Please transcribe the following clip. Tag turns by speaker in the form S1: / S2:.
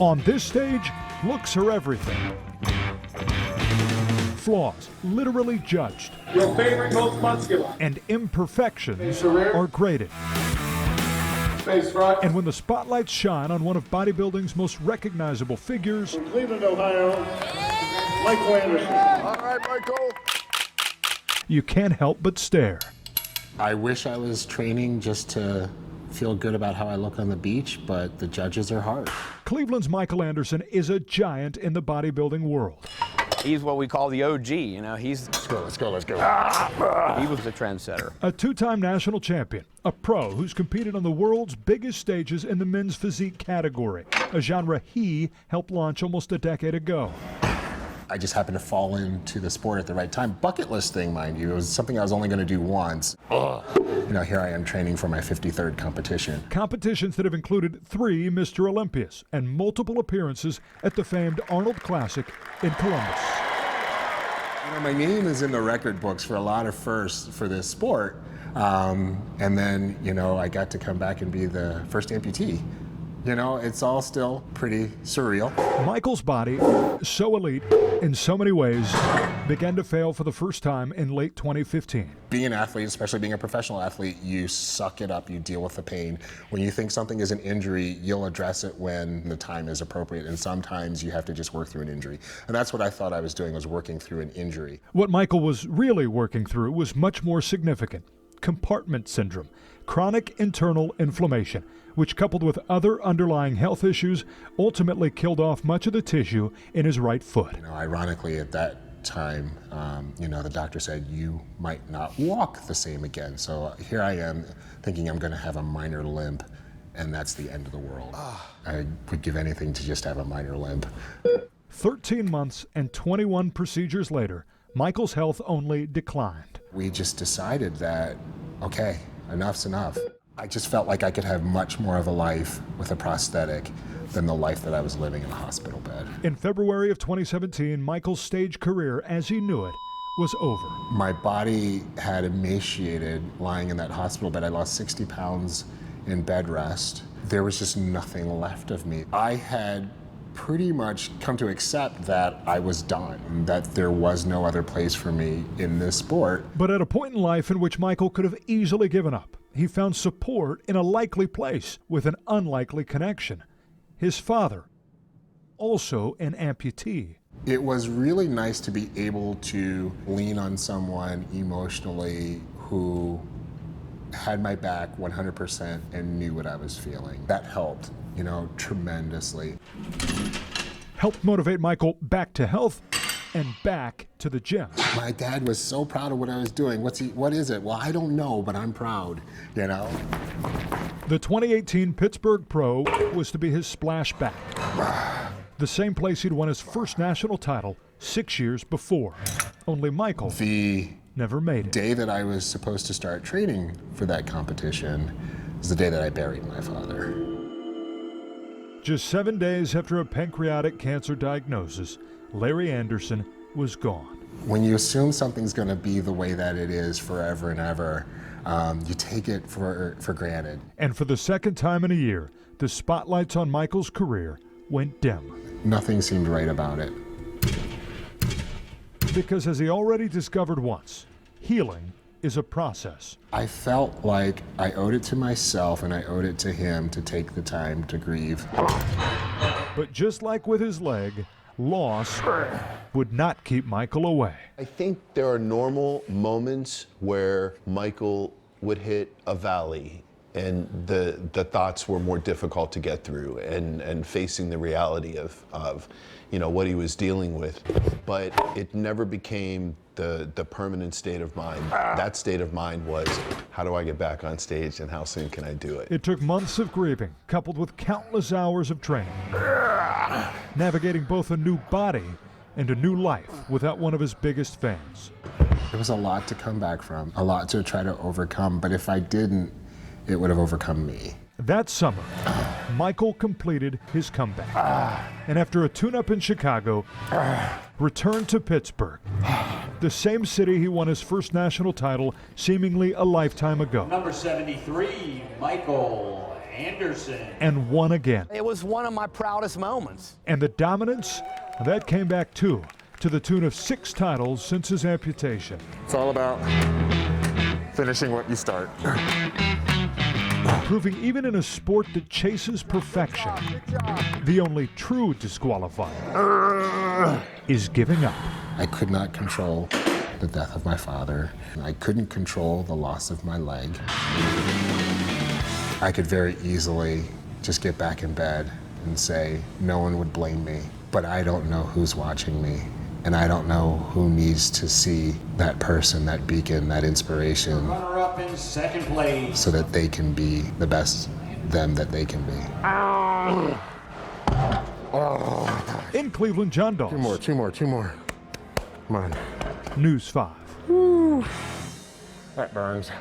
S1: On this stage, looks are everything. Flaws literally judged.
S2: Your favorite, most muscular.
S1: And imperfections are graded.
S2: Face front.
S1: And when the spotlights shine on one of bodybuilding's most recognizable figures,
S2: From Cleveland, Ohio, Michael Anderson.
S3: All right, Michael.
S1: you can't help but stare.
S4: I wish I was training just to feel good about how I look on the beach, but the judges are hard.
S1: Cleveland's Michael Anderson is a giant in the bodybuilding world.
S5: He's what we call the OG, you know,
S4: Let's go.
S5: he was the trendsetter.
S1: A two-time national champion, a pro who's competed on the world's biggest stages in the men's physique category, a genre he helped launch almost a decade ago.
S4: I just happened to fall into the sport at the right time. Bucket list thing, mind you. It was something I was only going to do once. You know, here I am training for my 53rd competition.
S1: Competitions that have included 3 Mr. Olympias and multiple appearances at the famed Arnold Classic in Columbus.
S4: You know, my name is in the record books for a lot of firsts for this sport. And then, you know, I got to come back and be the first amputee. You know, it's all still pretty surreal.
S1: Michael's body, so elite in so many ways, began to fail for the first time in late 2015.
S4: Being an athlete, especially being a professional athlete, you suck it up, you deal with the pain. When you think something is an injury, you'll address it when the time is appropriate, and sometimes you have to just work through an injury. And that's what I thought I was doing, was working through an injury.
S1: What Michael was really working through was much more significant: compartment syndrome, chronic internal inflammation, which, coupled with other underlying health issues, ultimately killed off much of the tissue in his right foot.
S4: You know, ironically, at that time, you know, the doctor said you might not walk the same again. So here I am thinking I'm going to have a minor limp, and that's the end of the world. I would give anything to just have a minor limp.
S1: 13 months and 21 procedures later, Michael's health only declined.
S4: We just decided that, okay, enough's enough. I just felt like I could have much more of a life with a prosthetic than the life that I was living in a hospital bed.
S1: In February of 2017, Michael's stage career, as he knew it, was over.
S4: My body had emaciated lying in that hospital bed. I lost 60 pounds in bed rest. There was just nothing left of me. I had pretty much come to accept that I was done, that there was no other place for me in this sport.
S1: But at a point in life in which Michael could have easily given up, he found support in a likely place with an unlikely connection: his father, also an amputee.
S4: It was really nice to be able to lean on someone emotionally who had my back 100% and knew what I was feeling. That helped, you know, tremendously.
S1: Helped motivate Michael back to health and back to the gym.
S4: My dad was so proud of what I was doing. What is it? Well, I don't know, but I'm proud, you know?
S1: The 2018 Pittsburgh Pro was to be his splashback. The same place he'd won his first national title 6 years before. Only Michael never made it.
S4: The day that I was supposed to start training for that competition was the day that I buried my father.
S1: Just 7 days after a pancreatic cancer diagnosis, Larry Anderson was gone.
S4: When you assume something's going to be the way that it is forever and ever, you take it for granted.
S1: And for the second time in a year, the spotlights on Michael's career went dim.
S4: Nothing seemed right about it.
S1: Because as he already discovered once, healing is a process.
S4: I felt like I owed it to myself and I owed it to him to take the time to grieve.
S1: But just like with his leg, loss would not keep Michael away.
S3: I think there are normal moments where Michael would hit a valley and the thoughts were more difficult to get through and facing the reality of you know, what he was dealing with. But it never became the permanent state of mind. That state of mind was, how do I get back on stage and how soon can I do it?
S1: It took months of grieving, coupled with countless hours of training, navigating both a new body and a new life without one of his biggest fans.
S4: There was a lot to come back from, a lot to try to overcome, but if I didn't, it would have overcome me.
S1: That summer, Michael completed his comeback. And after a tune-up in Chicago, returned to Pittsburgh, the same city he won his first national title seemingly a lifetime ago.
S6: Number 73, Michael
S2: Anderson.
S1: and won again.
S5: It was one of my proudest moments.
S1: And the dominance, that came back too, to the tune of 6 titles since his amputation.
S4: It's all about finishing what you start.
S1: Proving even in a sport that chases perfection, the only true disqualifier is giving up.
S4: I could not control the death of my father. I couldn't control the loss of my leg. I could very easily just get back in bed and say, no one would blame me. But I don't know who's watching me. And I don't know who needs to see that person, that beacon, that inspiration.
S2: Runner-up in second place.
S4: So that they can be the best them that they can be.
S1: In Cleveland, John Dawes.
S4: Two more. Come on.
S1: News 5.
S4: That burns.